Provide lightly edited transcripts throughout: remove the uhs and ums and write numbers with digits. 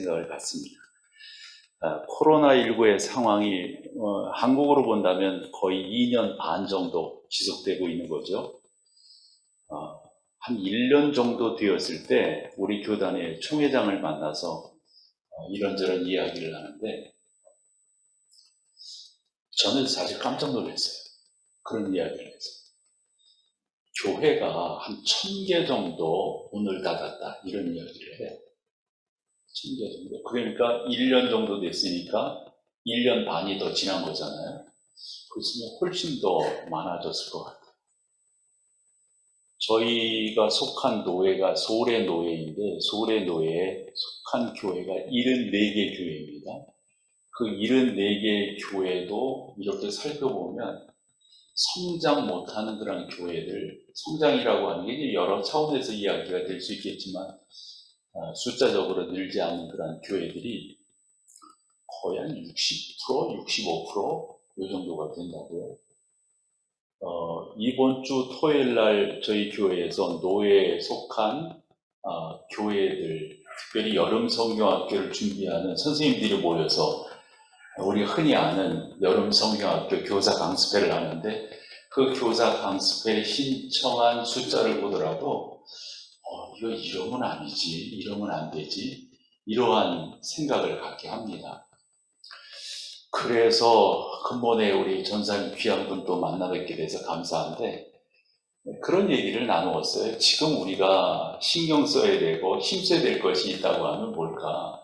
생각을 갖습니다. 코로나19의 상황이 한국으로 본다면 거의 2년 반 정도 지속되고 있는 거죠. 한 1년 정도 되었을 때 우리 교단의 총회장을 만나서 이런저런 이야기를 하는데 저는 사실 깜짝 놀랐어요. 그런 이야기를 해서. 교회가 한 1000개 정도 문을 닫았다 이런 이야기를 해요. 1000개 정도. 그러니까 1년 정도 됐으니까 1년 반이 더 지난 거잖아요. 그렇으면 훨씬 더 많아졌을 것 같아요. 저희가 속한 노회가 소래 노회인데 소래 노회에 속한 교회가 74개 교회입니다. 그 74개 교회도 이렇게 살펴보면 성장 못하는 그런 교회들, 성장이라고 하는 게 여러 차원에서 이야기가 될 수 있겠지만 숫자적으로 늘지 않는 그런 교회들이 거의 한 60%, 65%? 이 정도가 된다고요. 이번 주 토요일 날 저희 교회에서 노예에 속한 교회들, 특별히 여름 성경학교를 준비하는 선생님들이 모여서 우리 흔히 아는 여름 성경학교 교사 강습회를 하는데 그 교사 강습회에 신청한 숫자를 보더라도 이거 이러면 아니지, 이러면 안 되지, 이러한 생각을 갖게 합니다. 그래서 근본에 우리 전사님 귀한 분 또 만나 뵙게 돼서 감사한데 그런 얘기를 나누었어요. 지금 우리가 신경 써야 되고 힘써야 될 것이 있다고 하면 뭘까?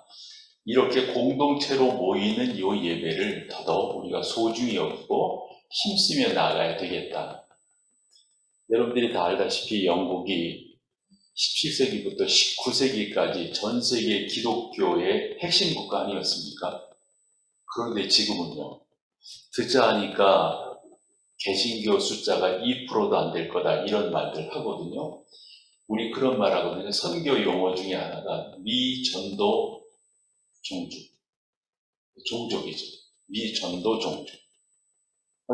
이렇게 공동체로 모이는 이 예배를 더더욱 우리가 소중히 여기고 힘쓰며 나가야 되겠다. 여러분들이 다 알다시피 영국이 17세기부터 19세기까지 전 세계 기독교의 핵심 국가 아니었습니까? 그런데 지금은요, 듣자 하니까 개신교 숫자가 2%도 안 될 거다 이런 말들 하거든요. 우리 그런 말 하거든요. 선교 용어 중에 하나가 미전도 종족이죠. 미전도 종족.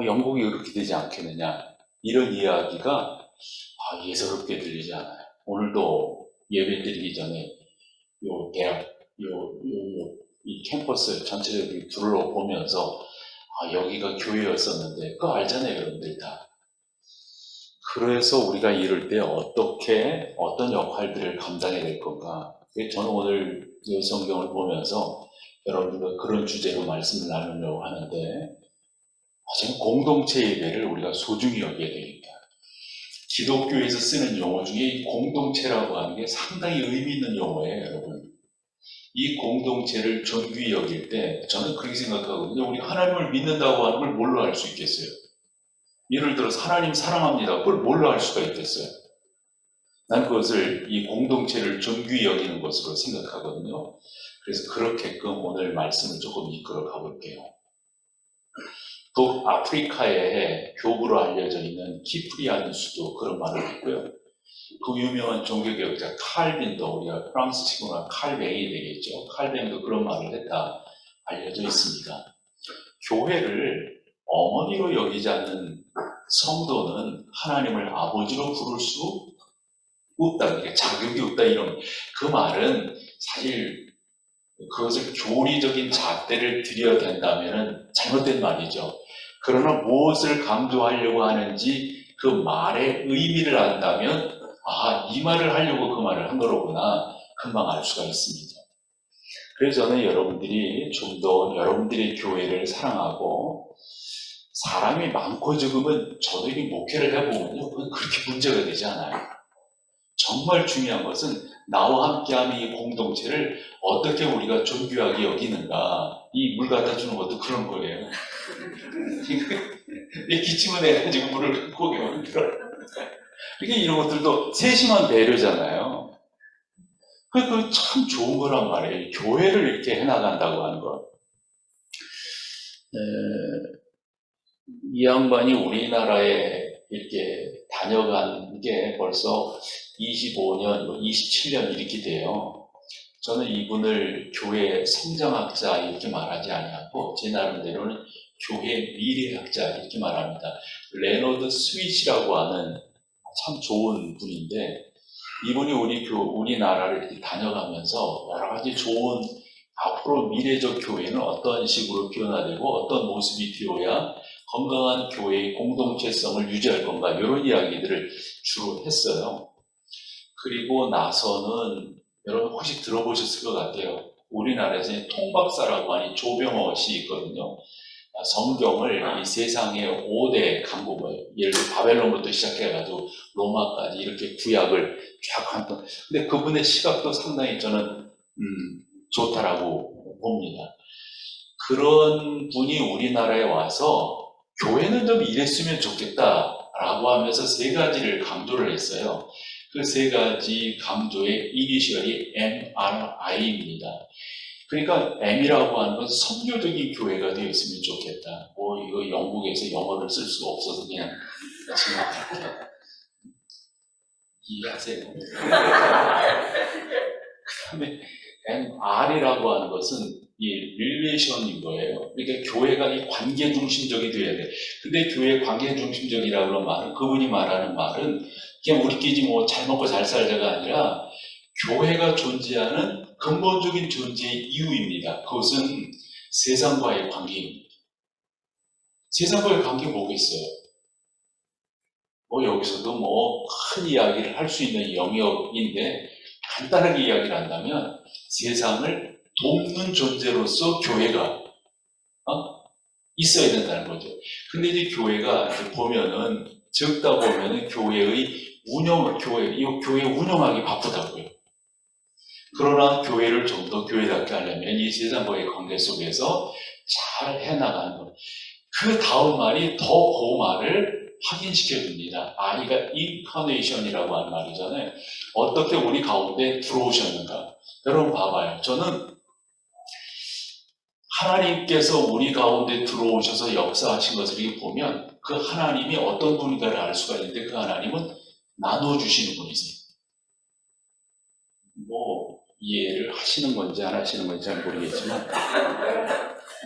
영국이 그렇게 되지 않겠느냐 이런 이야기가 예사롭게 들리지 않아요. 오늘도 예배 드리기 전에 요 대학 이 캠퍼스 전체적으로 둘러보면서 여기가 교회였었는데 그거 알잖아요, 여러분들 다. 그래서 우리가 이럴 때 어떤 역할들을 감당해야 될 건가. 저는 오늘 이 성경을 보면서 여러분들과 그런 주제로 말씀을 나누려고 하는데 저는 공동체 예배를 우리가 소중히 여겨야 되겠다. 기독교에서 쓰는 용어 중에 이 공동체라고 하는 게 상당히 의미 있는 용어예요, 여러분. 이 공동체를 존귀히 여길 때 저는 그렇게 생각하거든요. 우리 하나님을 믿는다고 하는 걸 뭘로 알 수 있겠어요? 예를 들어서 하나님 사랑합니다. 그걸 뭘로 알 수가 있겠어요? 난 그것을 이 공동체를 존귀히 여기는 것으로 생각하거든요. 그래서 그렇게끔 오늘 말씀을 조금 이끌어 가볼게요. 북아프리카의 교부로 알려져 있는 키프리아누스도 그런 말을 했고요. 그 유명한 종교개혁자 칼빈도, 우리가 프랑스 친구나 칼뱅이 되겠죠. 칼뱅도 그런 말을 했다 알려져 있습니다. 교회를 어머니로 여기지 않는 성도는 하나님을 아버지로 부를 수 없다. 그러니까 자격이 없다. 이런 그 말은 사실 그것을 교리적인 잣대를 들여야 된다면 잘못된 말이죠. 그러나 무엇을 강조하려고 하는지 그 말의 의미를 안다면 이 말을 하려고 그 말을 한 거로구나 금방 알 수가 있습니다. 그래서 저는 여러분들이 좀 더 여러분들의 교회를 사랑하고 사람이 많고 적으면 저도 이 목회를 해보면요 그렇게 문제가 되지 않아요. 정말 중요한 것은 나와 함께하는 이 공동체를 어떻게 우리가 존귀하게 여기는가. 이 물 갖다 주는 것도 그런 거예요. 이 기침을 해가지고 물을 고개 만들어. 그러니까 이런 것들도 세심한 배려잖아요. 그거 참 좋은 거란 말이에요. 교회를 이렇게 해나간다고 하는 것. 이 양반이 우리나라에 이렇게 다녀간 게 벌써 25년, 27년 이렇게 돼요. 저는 이분을 교회 성장학자 이렇게 말하지 아니하고 제 나름대로는 교회 미래학자 이렇게 말합니다. 레너드 스위치라고 하는 참 좋은 분인데 이분이 우리나라를 이렇게 다녀가면서 여러 가지 좋은 앞으로 미래적 교회는 어떤 식으로 변화되고 어떤 모습이 되어야 건강한 교회의 공동체성을 유지할 건가, 이런 이야기들을 주로 했어요. 그리고 나서는 여러분 혹시 들어보셨을 것 같아요. 우리나라에서 통박사라고 하는 조병호 씨 있거든요. 성경을 이 세상의 5대 강국어예요. 예를 들어 바벨론부터 시작해가지고 로마까지 이렇게 구약을 쫙 한번. 근데 그분의 시각도 상당히 저는 좋다라고 봅니다. 그런 분이 우리나라에 와서 교회는 좀 이랬으면 좋겠다라고 하면서 세 가지를 강조를 했어요. 그 세 가지 강조의 이니셜이 MRI입니다. 그러니까 M이라고 하는 건 선교적인 교회가 되었으면 좋겠다. 이거 영국에서 영어를 쓸 수가 없어서 그냥 지나갈게요. 이해하세요? 그 다음에 MR이라고 하는 것은 이 릴레이션인 거예요. 그러니까 교회가 이 관계 중심적이 돼야 돼. 근데 교회 관계 중심적이라고 하는 말은, 그분이 말하는 말은 그냥 우리끼리 뭐 잘 먹고 잘 살자가 아니라 교회가 존재하는 근본적인 존재의 이유입니다. 그것은 세상과의 관계입니다. 세상과의 관계 뭐겠어요? 여기서도 큰 이야기를 할 수 있는 영역인데 간단하게 이야기를 한다면 세상을 돕는 존재로서 교회가 있어야 된다는 거죠. 근데 이제 교회가 보면은 적다 보면은 교회의 교회 운영하기 바쁘다고요. 그러나 교회를 좀 더 교회답게 하려면 이 세상과의 관계 속에서 잘 해나가는 것. 그 다음 말이 더 그 말을 확인시켜줍니다. 이가 인카네이션이라고 하는 말이잖아요. 어떻게 우리 가운데 들어오셨는가. 여러분 봐봐요. 저는 하나님께서 우리 가운데 들어오셔서 역사하신 것을 이렇게 보면 그 하나님이 어떤 분인가를 알 수가 있는데, 그 하나님은 나눠주시는 분이세요. 이해를 하시는 건지 안 하시는 건지 잘 모르겠지만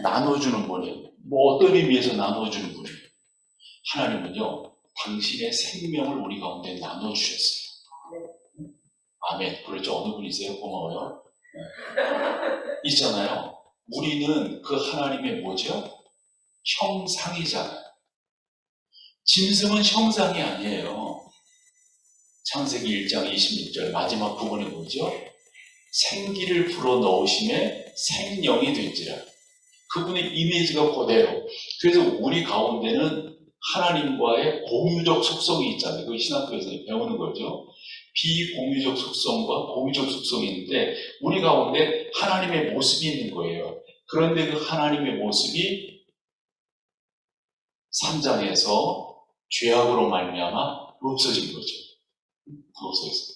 나눠주는 분이에요. 어떤 의미에서 나눠주는 분이에요. 하나님은요, 당신의 생명을 우리 가운데 나눠주셨어요. 아멘. 그렇죠. 어느 분이세요? 고마워요. 있잖아요. 우리는 그 하나님의 뭐죠? 형상이잖아요. 짐승은 형상이 아니에요. 창세기 1장 26절 마지막 부분이 뭐죠? 생기를 불어넣으심에 생명이 된지라. 그분의 이미지가 그대로. 그래서 우리 가운데는 하나님과의 공유적 속성이 있잖아요. 그 신학교에서 배우는 거죠. 비공유적 속성과 공유적 속성이 있는데 우리 가운데 하나님의 모습이 있는 거예요. 그런데 그 하나님의 모습이 3장에서 죄악으로 말미암아 없어진 거죠. 없어졌어요.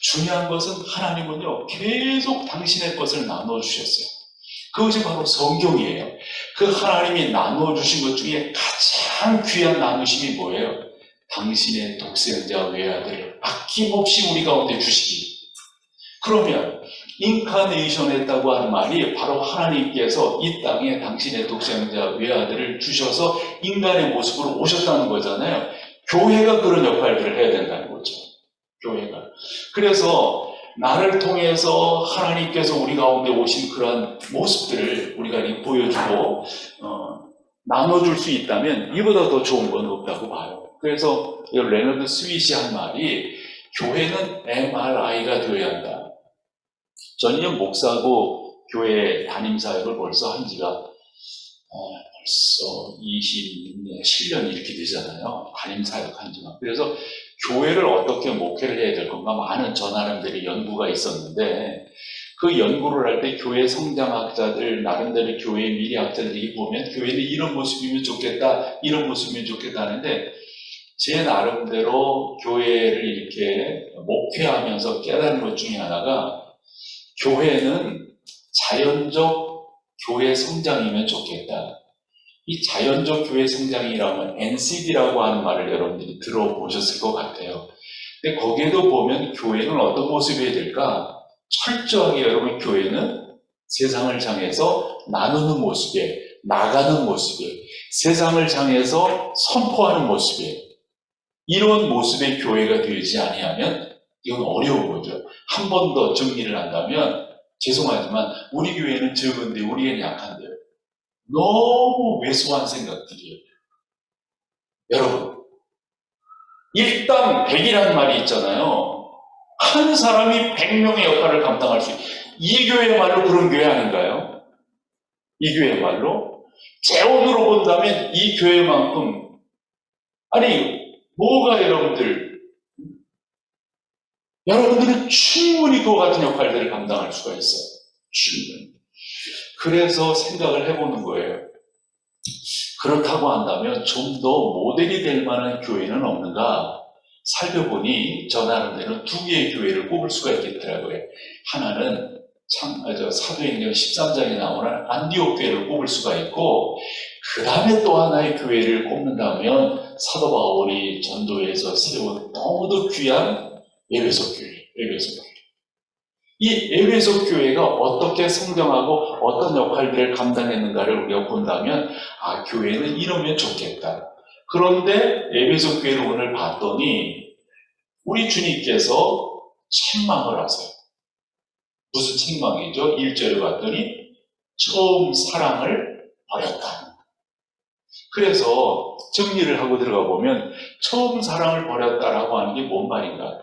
중요한 것은 하나님은요, 계속 당신의 것을 나눠주셨어요. 그것이 바로 성경이에요. 그 하나님이 나눠주신 것 중에 가장 귀한 나누심이 뭐예요? 당신의 독생자 외아들을 아낌없이 우리 가운데 주시기. 그러면 인카네이션 했다고 하는 말이 바로 하나님께서 이 땅에 당신의 독생자 외아들을 주셔서 인간의 모습으로 오셨다는 거잖아요. 교회가 그런 역할들을 해야 된다는 거죠. 교회가. 그래서 나를 통해서 하나님께서 우리 가운데 오신 그러한 모습들을 우리가 보여주고 나눠줄 수 있다면 이보다 더 좋은 건 없다고 봐요. 그래서 레너드 스윗이 한 말이 교회는 MRI가 되어야 한다. 저는 목사고 교회 담임 사역을 벌써 한 지가 벌써 27년 이렇게 되잖아요. 담임 사역한 지가. 그래서 교회를 어떻게 목회를 해야 될 건가 많은 저 나름대로 연구가 있었는데 그 연구를 할 때 교회 성장학자들 나름대로 교회 미래학자들이 보면 교회는 이런 모습이면 좋겠다, 이런 모습이면 좋겠다 하는데 제 나름대로 교회를 이렇게 목회하면서 깨달은 것 중에 하나가 교회는 자연적 교회 성장이면 좋겠다. 이 자연적 교회 성장이라면 NCD라고 하는 말을 여러분들이 들어보셨을 것 같아요. 근데 거기에도 보면 교회는 어떤 모습이어야 될까? 철저하게 여러분 교회는 세상을 향해서 나누는 모습이에요. 나가는 모습이에요. 세상을 향해서 선포하는 모습이에요. 이런 모습의 교회가 되지 아니하면 이건 어려운 거죠. 한 번 더 정리를 한다면 죄송하지만 우리 교회는 적은데 우리는 약한데요. 너무 왜소한 생각들이에요. 여러분, 일당 100이라는 말이 있잖아요. 한 사람이 100명의 역할을 감당할 수 있어요. 이 교회야말로 그런 교회 아닌가요? 이 교회야말로 재원으로 본다면 이 교회만큼, 아니 뭐가 여러분들은 충분히 그와 같은 역할들을 감당할 수가 있어요. 충분히. 그래서 생각을 해보는 거예요. 그렇다고 한다면 좀 더 모델이 될 만한 교회는 없는가? 살펴보니 저 나름대로 두 개의 교회를 꼽을 수가 있겠더라고요. 하나는 사도행전 13장에 나오는 안디옥 교회를 꼽을 수가 있고, 그 다음에 또 하나의 교회를 꼽는다면 사도 바울이 전도에서 세운 너무도 귀한 에베소 교회. 이 에베소 교회가 어떻게 성장하고 어떤 역할들을 감당했는가를 우리가 본다면, 아, 교회는 이러면 좋겠다. 그런데 에베소 교회를 오늘 봤더니 우리 주님께서 책망을 하세요. 무슨 책망이죠? 1절에 봤더니 처음 사랑을 버렸다. 그래서 정리를 하고 들어가 보면 처음 사랑을 버렸다라고 하는 게 뭔 말인가?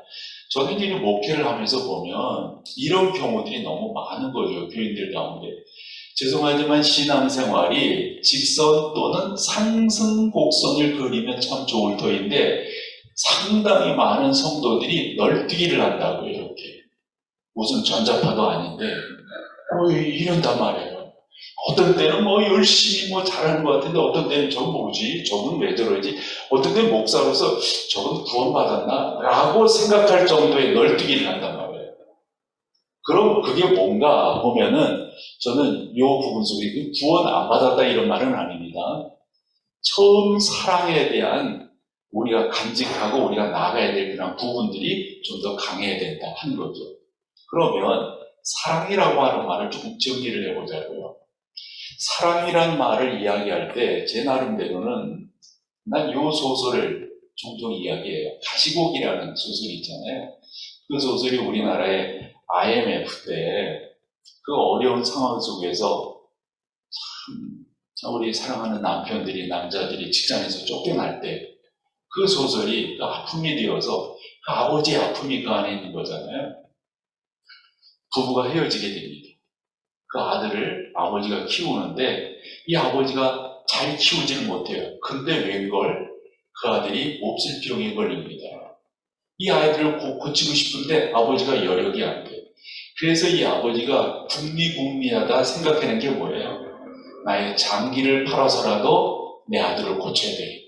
저는 이제 목회를 하면서 보면 이런 경우들이 너무 많은 거죠. 교인들 가운데. 죄송하지만 신앙생활이 직선 또는 상승 곡선을 그리면 참 좋을 터인데 상당히 많은 성도들이 널뛰기를 한다고요. 이렇게. 무슨 전자파도 아닌데 이런단 말이에요. 어떤 때는 열심히 잘하는 것 같은데 어떤 때는 저 뭐지? 저건 왜 저러지? 어떤 때는 목사로서 저건 구원받았나? 라고 생각할 정도의 널뛰기를 한단 말이에요. 그럼 그게 뭔가 보면은 저는 이 부분 속에 구원 안 받았다 이런 말은 아닙니다. 처음 사랑에 대한 우리가 간직하고 우리가 나가야 될 그런 부분들이 좀 더 강해야 된다 하는 거죠. 그러면 사랑이라고 하는 말을 조금 정리를 해보자고요. 사랑이란 말을 이야기할 때 제 나름대로는 난 이 소설을 종종 이야기해요. 가시곡이라는 소설이 있잖아요. 그 소설이 우리나라의 IMF 때 그 어려운 상황 속에서 참 우리 사랑하는 남편들이, 남자들이 직장에서 쫓겨날 때 그 소설이 그 아픔이 되어서 그 아버지의 아픔이 그 안에 있는 거잖아요. 부부가 헤어지게 됩니다. 그 아들을 아버지가 키우는데 이 아버지가 잘 키우지는 못해요. 근데 웬걸 그 아들이 몹쓸병에 걸립니다. 이 아이들을 고치고 싶은데 아버지가 여력이 안 돼요. 그래서 이 아버지가 궁리궁리하다 생각하는 게 뭐예요? 나의 장기를 팔아서라도 내 아들을 고쳐야 되겠다.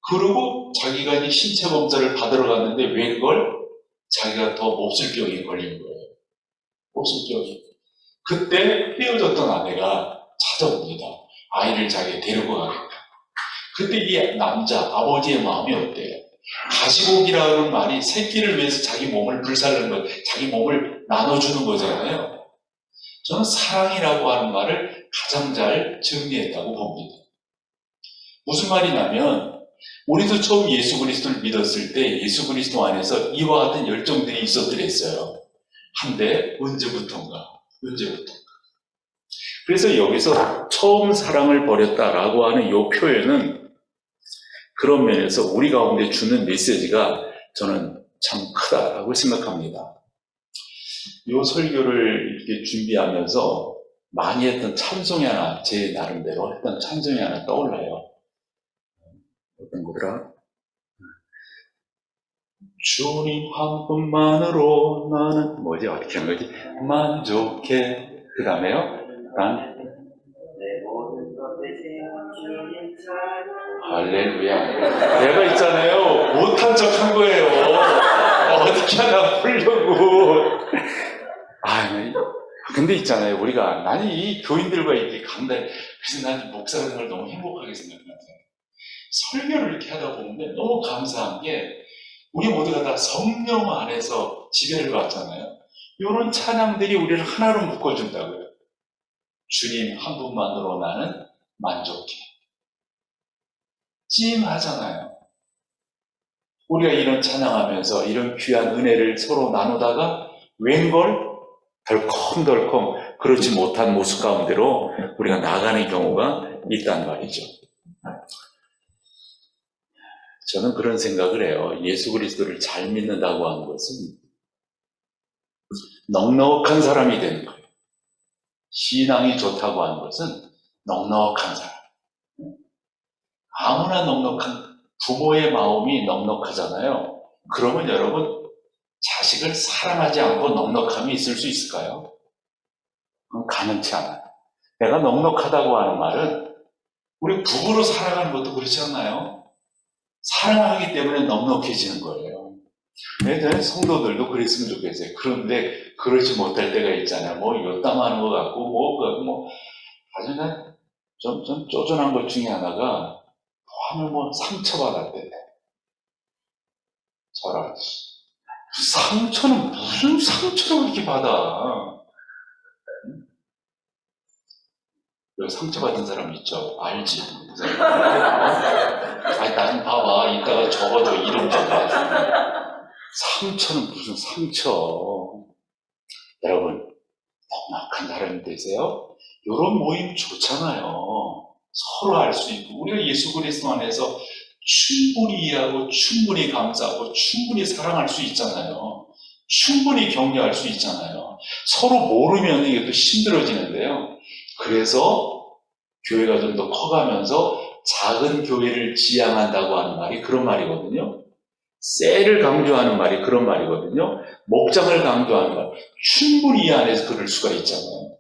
그리고 자기가 이제 신체 검사를 받으러 갔는데 웬걸 자기가 더 몹쓸병에 걸린 거예요. 몹쓸병이. 그때 헤어졌던 아내가 찾아옵니다. 아이를 자기가 데리고 가겠다. 그때 이 남자, 아버지의 마음이 어때요? 가시곡이라는 말이 새끼를 위해서 자기 몸을 불살르는 거, 자기 몸을 나눠주는 거잖아요. 저는 사랑이라고 하는 말을 가장 잘 정리했다고 봅니다. 무슨 말이냐면 우리도 처음 예수 그리스도를 믿었을 때 예수 그리스도 안에서 이와 같은 열정들이 있었더랬어요. 한데 언제부턴가. 그래서 여기서 처음 사랑을 버렸다라고 하는 이 표현은 그런 면에서 우리 가운데 주는 메시지가 저는 참 크다라고 생각합니다. 이 설교를 이렇게 준비하면서 많이 했던 찬송이 하나, 제 나름대로 했던 찬송이 하나 떠올라요. 어떤 거더라? 주님 한 분만으로 나는 뭐지? 어떻게 한 거지? 만족해. 그 다음에요? 할렐루야. 내가 있잖아요. 못한 척 한 거예요. 어떻게 하나 풀려고. 근데 있잖아요. 우리가, 나는 이 교인들과 이렇게 간다. 그래서 나는 목사라는 걸 너무 행복하게 생각해요. 설교를 이렇게 하다 보면 너무 감사한 게, 우리 모두가 다 성령 안에서 지배를 받잖아요. 이런 찬양들이 우리를 하나로 묶어준다고요. 주님 한 분만으로 나는 만족해. 찜하잖아요. 우리가 이런 찬양하면서 이런 귀한 은혜를 서로 나누다가 웬걸 덜컹덜컹 그렇지 못한 모습 가운데로 우리가 나가는 경우가 있단 말이죠. 저는 그런 생각을 해요. 예수 그리스도를 잘 믿는다고 하는 것은 넉넉한 사람이 되는 거예요. 신앙이 좋다고 하는 것은 넉넉한 사람. 아무나 넉넉한 부모의 마음이 넉넉하잖아요. 그러면 여러분 자식을 사랑하지 않고 넉넉함이 있을 수 있을까요? 그건 가능치 않아요. 내가 넉넉하다고 하는 말은 우리 부부로 살아가는 것도 그렇지 않나요? 사랑하기 때문에 넉넉해지는 거예요. 저는 성도들도 그랬으면 좋겠어요. 그런데 그러지 못할 때가 있잖아요. 뭐 요담하는 것 같고 아주 좀 쪼잔한 것 중에 하나가 하면 상처받았대. 저런 상처는 무슨 상처를 그렇게 받아? 여기 상처받은 사람 있죠? 알지? 아니, 나는 봐봐. 이따가 적어줘. 이름 적어줘. 상처는 무슨 상처. 여러분, 넉넉한 사람이 되세요? 이런 모임 좋잖아요. 서로 알 수 있고, 우리가 예수 그리스도 안에서 충분히 이해하고, 충분히 감사하고, 충분히 사랑할 수 있잖아요. 충분히 격려할 수 있잖아요. 서로 모르면 이게 또 힘들어지는데요. 그래서 교회가 좀 더 커가면서 작은 교회를 지향한다고 하는 말이 그런 말이거든요. 셀을 강조하는 말이 그런 말이거든요. 목장을 강조하는 말. 충분히 이 안에서 그럴 수가 있잖아요.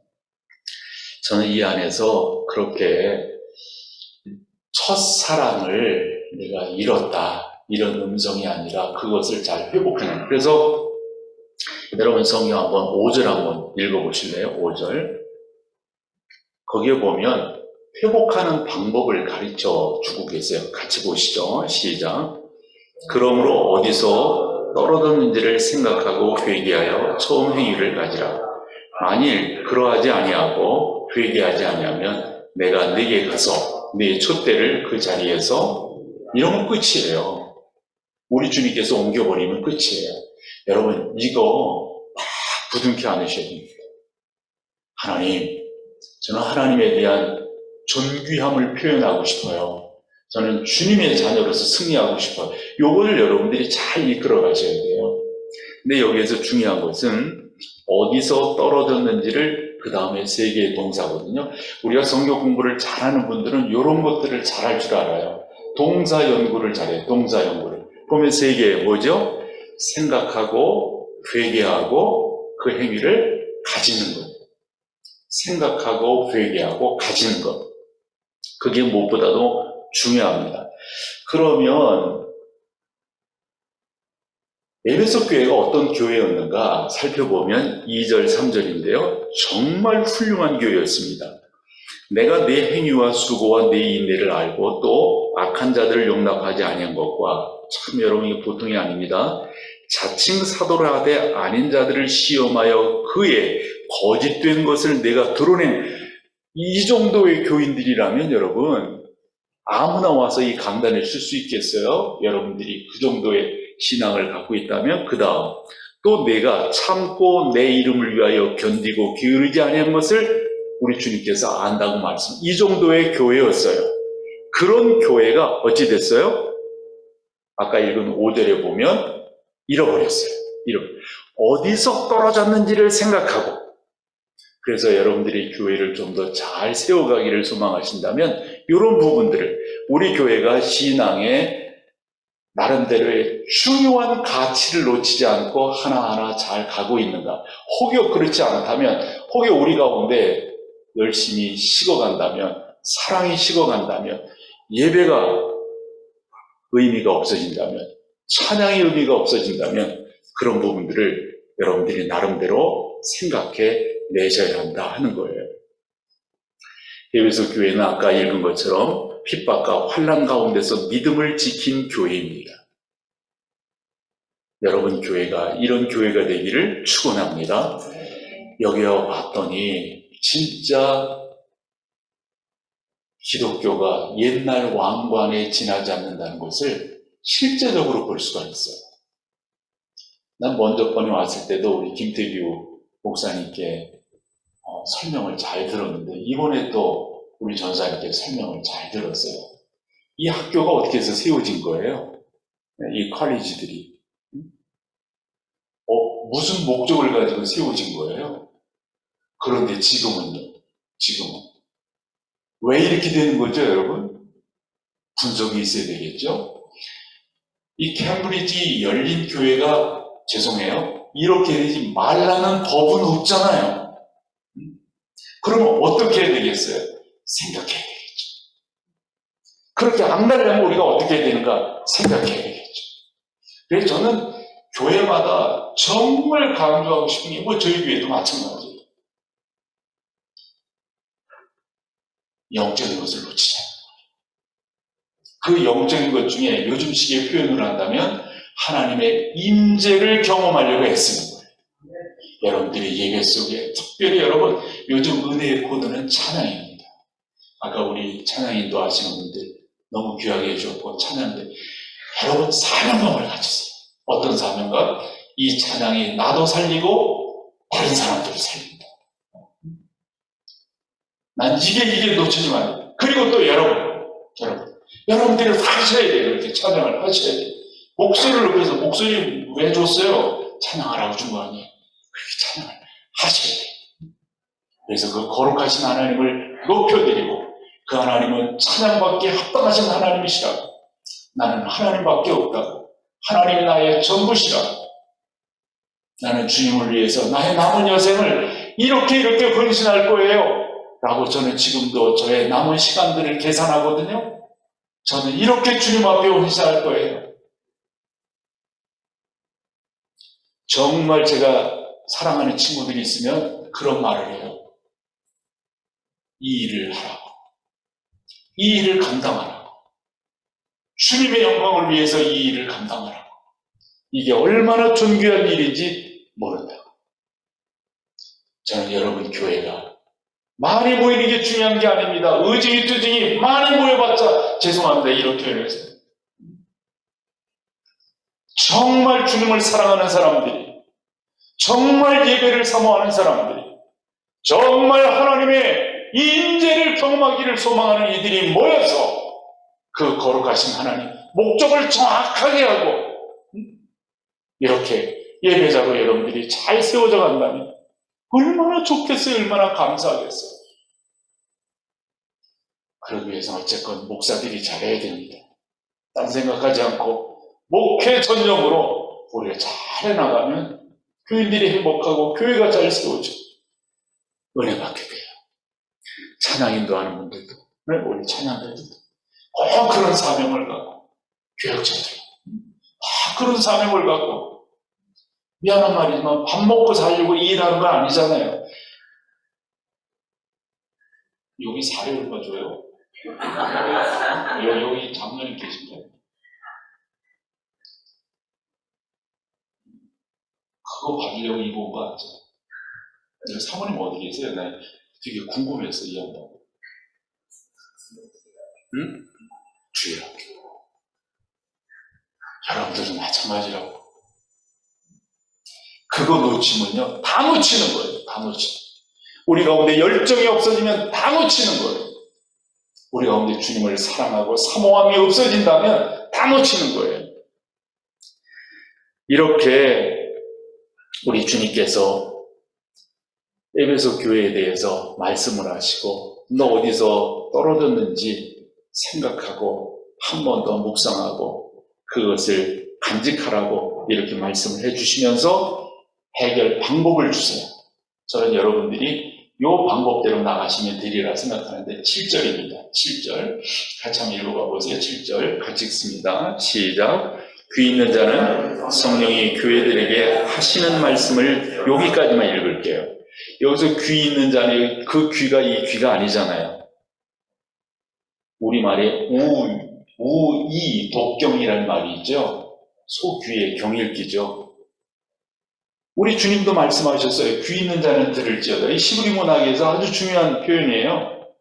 저는 이 안에서 그렇게 첫사랑을 내가 잃었다. 이런 음성이 아니라 그것을 잘 회복하는. 그래서 여러분 성경 한번 5절 한번 읽어보실래요? 5절. 거기에 보면 회복하는 방법을 가르쳐 주고 계세요. 같이 보시죠. 시작. 그러므로 어디서 떨어졌는지를 생각하고 회개하여 처음 행위를 가지라. 만일 그러하지 아니하고 회개하지 아니하면 내가 네게 가서 네 촛대를 그 자리에서 이러면 끝이에요. 우리 주님께서 옮겨버리면 끝이에요. 여러분 이거 막 부둥켜 안으셔야 됩니다. 하나님, 저는 하나님에 대한 존귀함을 표현하고 싶어요. 저는 주님의 자녀로서 승리하고 싶어요. 요거를 여러분들이 잘 이끌어 가셔야 돼요. 근데 여기에서 중요한 것은 어디서 떨어졌는지를 그 다음에 세 개의 동사거든요. 우리가 성경 공부를 잘하는 분들은 이런 것들을 잘할 줄 알아요. 동사 연구를 잘해요. 동사 연구를. 보면 세 개 뭐죠? 생각하고 회개하고 그 행위를 가지는 거예요. 생각하고 회개하고 가지는 것. 그게 무엇보다도 중요합니다. 그러면 에베소 교회가 어떤 교회였는가 살펴보면 2절, 3절인데요. 정말 훌륭한 교회였습니다. 내가 내 행위와 수고와 내 인내를 알고 또 악한 자들을 용납하지 아니한 것과 참 여러분 이게 보통이 아닙니다. 자칭 사도라 하되 아닌 자들을 시험하여 그의 거짓된 것을 내가 드러낸 이 정도의 교인들이라면 여러분 아무나 와서 이 강단을 쓸 수 있겠어요? 여러분들이 그 정도의 신앙을 갖고 있다면 그 다음 또 내가 참고 내 이름을 위하여 견디고 게으르지 아니한 것을 우리 주님께서 안다고 말씀. 이 정도의 교회였어요. 그런 교회가 어찌 됐어요? 아까 읽은 5절에 보면 잃어버렸어요. 어디서 떨어졌는지를 생각하고 그래서 여러분들이 교회를 좀 더 잘 세워가기를 소망하신다면 이런 부분들을 우리 교회가 신앙의 나름대로의 중요한 가치를 놓치지 않고 하나하나 잘 가고 있는가. 혹여 그렇지 않다면 혹여 우리 가운데 열심히 식어간다면 사랑이 식어간다면 예배가 의미가 없어진다면 찬양의 의미가 없어진다면 그런 부분들을 여러분들이 나름대로 생각해 내셔야 한다 하는 거예요. 에베소 교회는 아까 읽은 것처럼 핍박과 환난 가운데서 믿음을 지킨 교회입니다. 여러분 교회가 이런 교회가 되기를 축원합니다. 여기 와봤더니 진짜 기독교가 옛날 왕관에 지나지 않는다는 것을 실제적으로 볼 수가 있어요. 난 먼저 번에 왔을 때도 우리 김태규 목사님께 설명을 잘 들었는데 이번에 또 우리 전사님께 설명을 잘 들었어요. 이 학교가 어떻게 해서 세워진 거예요? 이 컬리지들이. 무슨 목적을 가지고 세워진 거예요? 그런데 지금은요? 지금은. 왜 이렇게 되는 거죠, 여러분? 분석이 있어야 되겠죠? 이 캠브리지 열린 교회가, 죄송해요, 이렇게 되지 말라는 법은 없잖아요. 그러면 어떻게 해야 되겠어요? 생각해야 되겠죠. 그렇게 안 가려면 우리가 어떻게 해야 되는가? 생각해야 되겠죠. 그래서 저는 교회마다 정말 강조하고 싶은 게, 저희 교회도 마찬가지예요. 영적인 것을 놓치지 않는 거예요. 그 영적인 것 중에 요즘 시기에 표현을 한다면 하나님의 임재를 경험하려고 애쓰는 거예요. 여러분들이 예배 속에 특별히 여러분 요즘 은혜의 코드는 찬양입니다. 아까 우리 찬양 인도하시는 분들 너무 귀하게 해주었고 찬양들, 여러분 사명감을 가지세요. 어떤 사명감? 이 찬양이 나도 살리고 다른 사람들을 살린다. 난 이게 놓치지 말아요. 그리고 또 여러분들이 하셔야 돼요. 이렇게 찬양을 하셔야 돼요. 목소리를 높여서, 목소리 왜 줬어요? 찬양하라고 준 거 아니에요. 그렇게 찬양을 하셔야 돼요. 그래서 그 거룩하신 하나님을 높여드리고, 그 하나님은 찬양받기에 합당하신 하나님이시라고, 나는 하나님밖에 없다고, 하나님이 나의 전부시라고, 나는 주님을 위해서 나의 남은 여생을 이렇게 헌신할 거예요 라고 저는 지금도 저의 남은 시간들을 계산하거든요. 저는 이렇게 주님 앞에 헌신할 거예요. 정말 제가 사랑하는 친구들이 있으면 그런 말을 해요. 이 일을 하라고. 이 일을 감당하라고. 주님의 영광을 위해서 이 일을 감당하라고. 이게 얼마나 존귀한 일인지 모른다고. 저는 여러분 교회가 많이 모이는 게 중요한 게 아닙니다. 의증이 뚜증이 많이 모여봤자 죄송합니다. 이런 표현에서 정말 주님을 사랑하는 사람들이, 정말 예배를 사모하는 사람들이, 정말 하나님의 이 임재를 경험하기를 소망하는 이들이 모여서 그 거룩하신 하나님 목적을 정확하게 하고 이렇게 예배자로 여러분들이 잘 세워져 간다면 얼마나 좋겠어요. 얼마나 감사하겠어요. 그러기 위해서 어쨌건 목사들이 잘해야 됩니다. 딴 생각하지 않고 목회 전념으로 우리가 잘 해나가면 교인들이 행복하고 교회가 잘 세워져 은혜 받게 돼요. 찬양 인도하는 분들도, 우리 찬양자들도 꼭 그런 사명을 갖고, 교역자들 다 그런 사명을 갖고, 미안한 말이지만 밥 먹고 살려고 일하는 건 아니잖아요. 여기 사례 얼마 줘요? 여기 장로님 계신가요? 그거 받으려고 이거 온 거 아니죠? 사모님 어디 계세요? 나 되게 궁금했어, 이 양반. 응? 주일학교. 여러분들은 마찬가지라고. 그거 놓치면요, 다 놓치는 거예요. 다 놓치는. 우리 가운데 열정이 없어지면 다 놓치는 거예요. 우리 가운데 주님을 사랑하고 사모함이 없어진다면 다 놓치는 거예요. 이렇게 우리 주님께서 에베소 교회에 대해서 말씀을 하시고, 너 어디서 떨어졌는지 생각하고 한 번 더 묵상하고 그것을 간직하라고 이렇게 말씀을 해주시면서 해결 방법을 주세요. 저는 여러분들이 이 방법대로 나가시면 되리라 생각하는데 7절입니다. 7절 같이 한번 읽어봐 보세요. 7절 같이 읽습니다. 시작. 귀 있는 자는 성령이 교회들에게 하시는 말씀을, 여기까지만 읽을게요. 여기서 귀 있는 자는 그 귀가 이 귀가 아니잖아요. 우리말에 우이 독경이라는 말이 있죠. 소귀의 경읽기죠. 우리 주님도 말씀하셨어요. 귀 있는 자는 들을지어다. 이 시브리 문학에서 아주 중요한 표현이에요.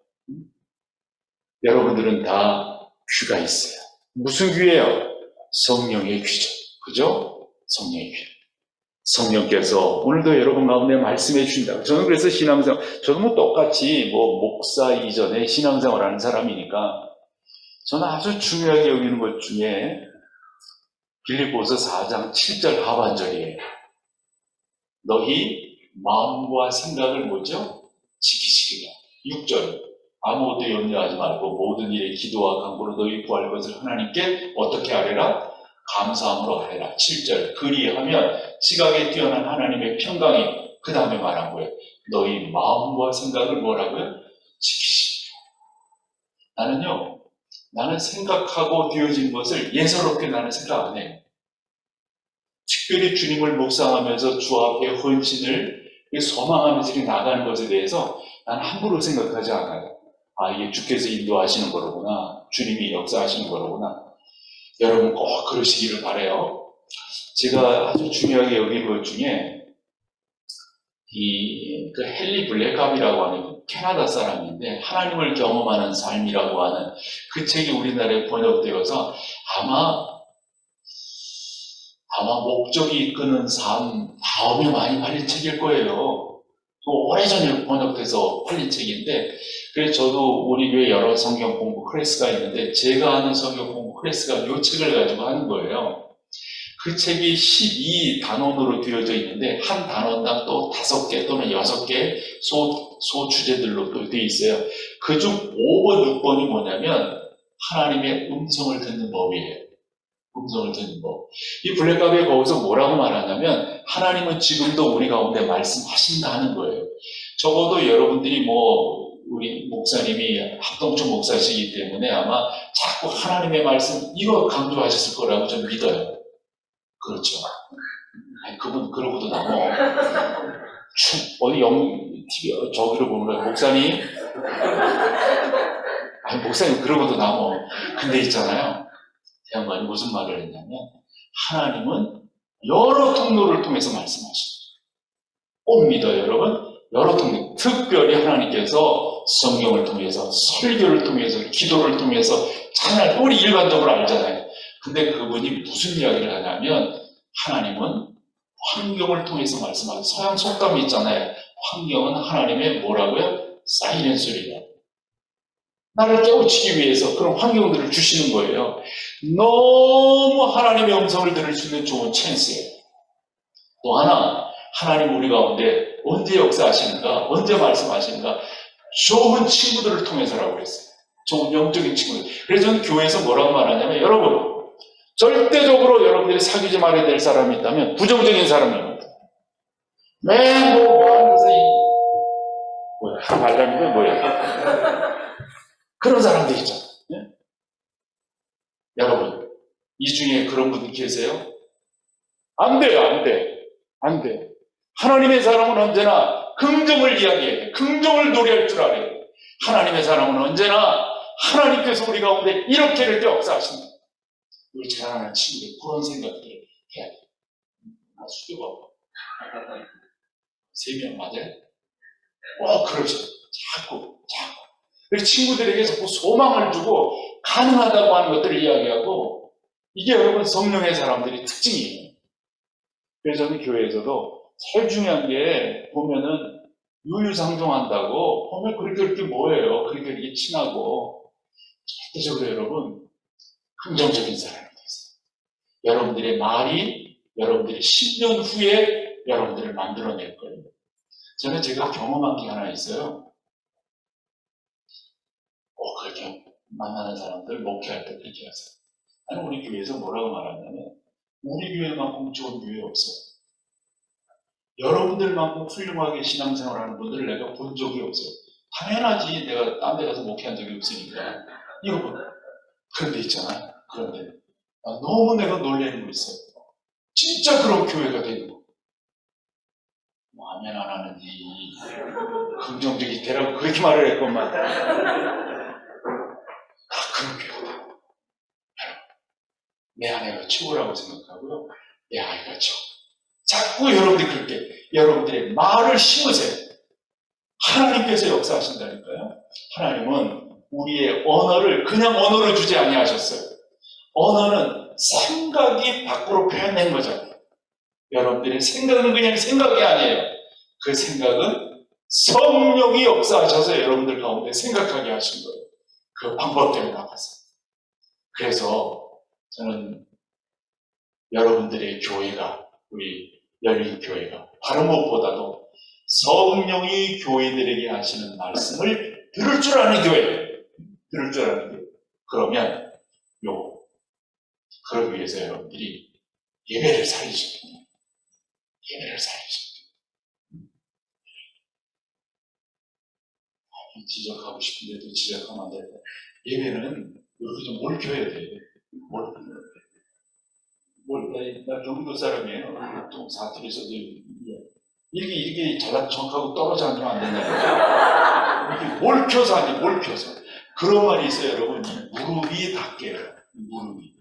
여러분들은 다 귀가 있어요. 무슨 귀예요? 성령의 귀죠. 그죠? 성령의 귀. 성령께서 오늘도 여러분 가운데 말씀해 주신다고. 저는 그래서 신앙생활, 저도 뭐 똑같이 뭐 목사 이전에 신앙생활 하는 사람이니까 저는 아주 중요하게 여기는 것 중에 빌립보서 4장 7절 하반절이에요. 너희 마음과 생각을 뭐죠? 지키시리라. 6절 아무것도 염려하지 말고 모든 일에 기도와 간구로 너희 구할 것을 하나님께 어떻게 하리라? 감사함으로 하리라. 7절 그리하면 지각에 뛰어난 하나님의 평강이 그 다음에 말한 거예요. 너희 마음과 생각을 뭐라고요? 지키시리라. 나는 생각하고 되어진 것을 예사롭게 나는 생각 안 해요. 특별히 주님을 묵상하면서 주 앞에 헌신을 소망하면서 나가는 것에 대해서 난 함부로 생각하지 않아요. 아, 이게 주께서 인도하시는 거로구나. 주님이 역사하시는 거로구나. 여러분 꼭 그러시기를 바라요. 제가 아주 중요하게 여긴 것 중에 그 헨리 블랙캅이라고 하는 캐나다 사람인데 하나님을 경험하는 삶이라고 하는 그 책이 우리나라에 번역되어서 아마 목적이 이끄는 삶 다음에 많이 팔린 책일 거예요. 오래전에 번역돼서 팔린 책인데 그래서 저도 우리 교회 여러 성경 공부 클래스가 있는데 제가 하는 성경 공부 클래스가 이 책을 가지고 하는 거예요. 그 책이 12단원으로 되어져 있는데 한 단원당 또 5개 또는 6개 소주제들로 또 되어 있어요. 그중 5번, 6번이 뭐냐면 하나님의 음성을 듣는 법이에요. 음성을 듣는 법. 이 블랙캅이 거기서 뭐라고 말하냐면 하나님은 지금도 우리 가운데 말씀하신다 하는 거예요. 적어도 여러분들이 우리 목사님이 합동촌 목사시기 때문에 아마 자꾸 하나님의 말씀 이거 강조하셨을 거라고 저는 믿어요. 그렇죠. 아니, 그분 그러고도 남어. 어디 TV 저기를 보는 거예요. 목사님. 아니 목사님 그러고도 남어. 근데 있잖아요. 양반이 무슨 말을 했냐면 하나님은 여러 통로를 통해서 말씀하십니다. 꼭 믿어요 여러분. 여러 통로. 특별히 하나님께서 성경을 통해서 설교를 통해서 기도를 통해서 찬양 우리 일반적으로 알잖아요. 근데 그분이 무슨 이야기를 하냐면 하나님은 환경을 통해서 말씀하죠. 서양 속담이 있잖아요. 환경은 하나님의 뭐라고요? 사이렌스리라. 나를 깨우치기 위해서 그런 환경들을 주시는 거예요. 너무 하나님의 음성을 들을 수 있는 좋은 찬스예요. 또 하나, 하나님 우리 가운데 언제 역사하시는가, 언제 말씀하시는가, 좋은 친구들을 통해서라고 했어요. 좋은 영적인 친구들. 그래서 저는 교회에서 뭐라고 말하냐면, 여러분, 절대적으로 여러분들이 사귀지 말아야 될 사람이 있다면 부정적인 사람입니다. 하는 것에 발람이면 뭐야? 그런 사람들 있잖아요. 네? 여러분, 이 중에 그런 분들 계세요? 안 돼요, 안 돼. 안 돼. 하나님의 사람은 언제나 긍정을 이야기해야 돼. 긍정을 노래할 줄 알아야 돼. 하나님의 사람은 언제나 하나님께서 우리 가운데 이렇게 이렇게 역사하신다. 우리 자라나는 친구들 그런 생각들을 해야 돼. 숙여봐. 3명 맞아요? 그렇죠. 자꾸. 그래서 친구들에게 자꾸 소망을 주고 가능하다고 하는 것들을 이야기하고 이게 여러분 성령의 사람들의 특징이에요. 그래서 저는 교회에서도 제일 중요한 게 보면은 유유상종한다고 보면 그렇게 뭐예요? 그렇게 친하고 절대적으로 여러분 긍정적인 사람이 되세요. 여러분들의 말이 여러분들의 10년 후에 여러분들을 만들어낼 거예요. 저는 제가 경험한 게 하나 있어요. 그렇게 만나는 사람들 목회할 때 그렇게 하세요. 나는 우리 교회에서 뭐라고 말하냐면 우리 교회만큼 좋은 교회 없어요. 여러분들만큼 훌륭하게 신앙생활하는 분들을 내가 본 적이 없어요. 당연하지. 내가 딴 데 가서 목회한 적이 없으니까. 여러분 그런데 있잖아요. 그런데 너무 내가 놀라는 거 있어요. 진짜 그런 교회가 되는 거. 아멘 안 하는지 긍정적이 되라고 그렇게 말을 했건만 그런 교회다. 내 아내가 최고라고 생각하고요. 내 아이가 최고. 자꾸 여러분들이 그렇게 여러분들의 말을 심으세요. 하나님께서 역사하신다니까요. 하나님은 우리의 언어를 그냥 언어로 주지 아니하셨어요. 언어는 생각이 밖으로 표현된 거잖아요. 여러분들의 생각은 그냥 생각이 아니에요. 그 생각은 성령이 역사하셔서 여러분들 가운데 생각하게 하신 거예요. 그 방법대로 나가서. 그래서 저는 여러분들의 교회가, 우리 열린교회가 바로 무엇보다도 성령이 교회들에게 하시는 말씀을 들을 줄 아는 교회, 들을 줄 아는 교회. 그러면 그러기 위해서 여러분들이 예배를 살리셔야 돼요. 예배를 살리셔야 돼요. 지적하고 싶은데도 지적하면 안 돼요. 예배는 이렇게 좀 몰켜야 돼요. 나 경기도 사람이에요. 또 사투리에서도 이게 잘난 척하고 떨어져 앉으면 안 된다. 이렇게 몰켜서 아니 몰켜서. 그런 말이 있어요, 여러분. 무릎이 닿게요. 무릎이.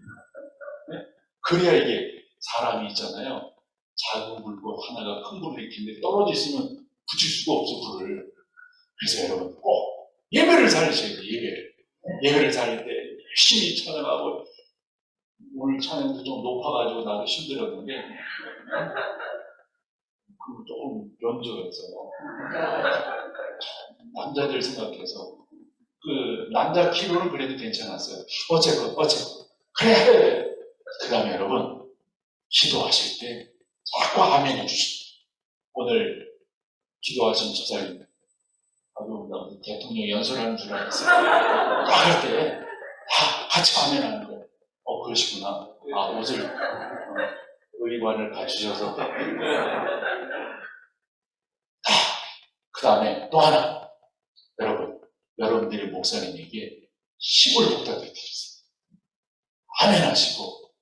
네? 그래야 이게 사람이 있잖아요. 작은 불고 하나가 큰 불을 일으키는데 떨어져 있으면 붙일 수가 없어, 불을. 그래서 여러분 꼭 예배를 살리셔야 돼요. 예배를 살릴 때 열심히 찬양하고. 오늘 찬양도 좀 높아가지고 나도 힘들었는데 조금 연주해서 남자들 생각해서 그 남자 키로는 그래도 괜찮았어요. 어쨌건 그래. 그 다음에 여러분 기도하실 때 자꾸 아멘 해주시죠. 오늘 기도하신 집사님 아주 대통령 연설하는 줄 알았어요. 할 때 같이 아멘 하는 거예요. 그러시구나. 옷을 의관을 갖추셔서 그 다음에 또 하나 여러분들이 목사님에게 힘을 부탁드리겠습니다. 아멘 하시고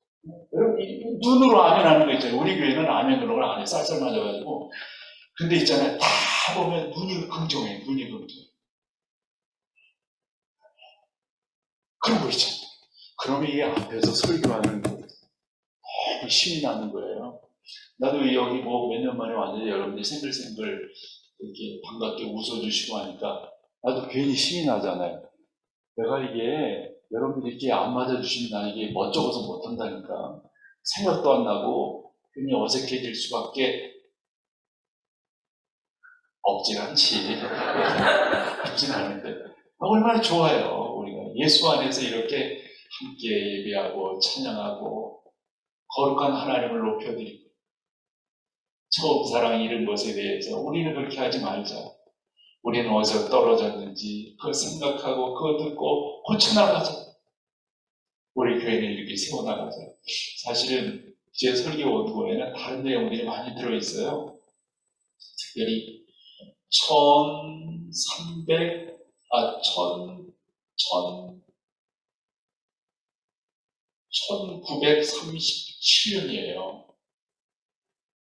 여러분 눈으로 아멘 하는 거 있잖아요. 우리 교회는 아멘으로 안 해. 쌀쌀 맞아가지고. 근데 있잖아요. 다 보면 눈이 긍정해. 그런 거 있잖아요. 그러면 이게 앞에서 설교하는 거 너무 신이 나는 거예요. 나도 여기 몇 년 만에 왔는데 여러분들이 생글생글 이렇게 반갑게 웃어주시고 하니까 나도 괜히 힘이 나잖아요. 내가 이게 여러분들이 이렇게 안 맞아주시면 나 이게 멋쩍어서 못한다니까. 생각도 안 나고 괜히 어색해질 수밖에 없진 않지. 없진 않은데 얼마나 좋아요. 우리가 예수 안에서 이렇게 함께 예배하고 찬양하고 거룩한 하나님을 높여드리고 처음 사랑 잃은 것에 대해서 우리는 그렇게 하지 말자. 우리는 어디서 떨어졌는지 그걸 생각하고 그거 듣고 고쳐나가자. 우리 교회는 이렇게 세워나가자. 사실은 제 설교 원고에는 다른 내용들이 많이 들어있어요. 특별히 1937년이에요.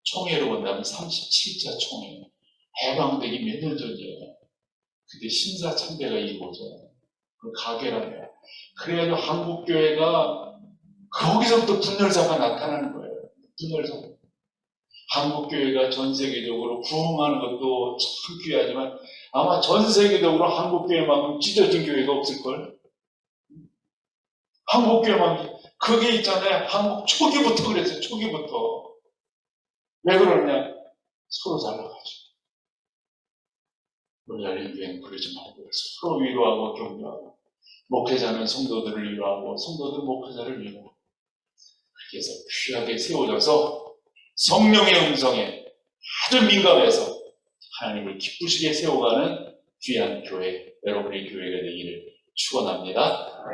총회로 본다면 37자 총회. 해방되기 몇 년 전이에요. 그때 신사참배가 이루어져요. 그 가게라며. 그래가지고 한국교회가 거기서부터 분열사가 나타나는 거예요. 분열사. 한국교회가 전 세계적으로 부흥하는 것도 참 귀하지만 아마 전 세계적으로 한국교회만큼 찢어진 교회가 없을걸? 한국교회만 그게 있잖아요. 한국 초기부터 그랬어요. 초기부터. 왜 그러냐? 서로 잘나가지고. 우리 열린교회는 그러지 말고 서로 위로하고 격려하고 목회자는 성도들을 위로하고 성도들 목회자를 위로하고 그렇게 해서 귀하게 세워져서 성령의 음성에 아주 민감해서 하나님을 기쁘시게 세워가는 귀한 교회, 여러분의 교회가 되기를 축원합니다.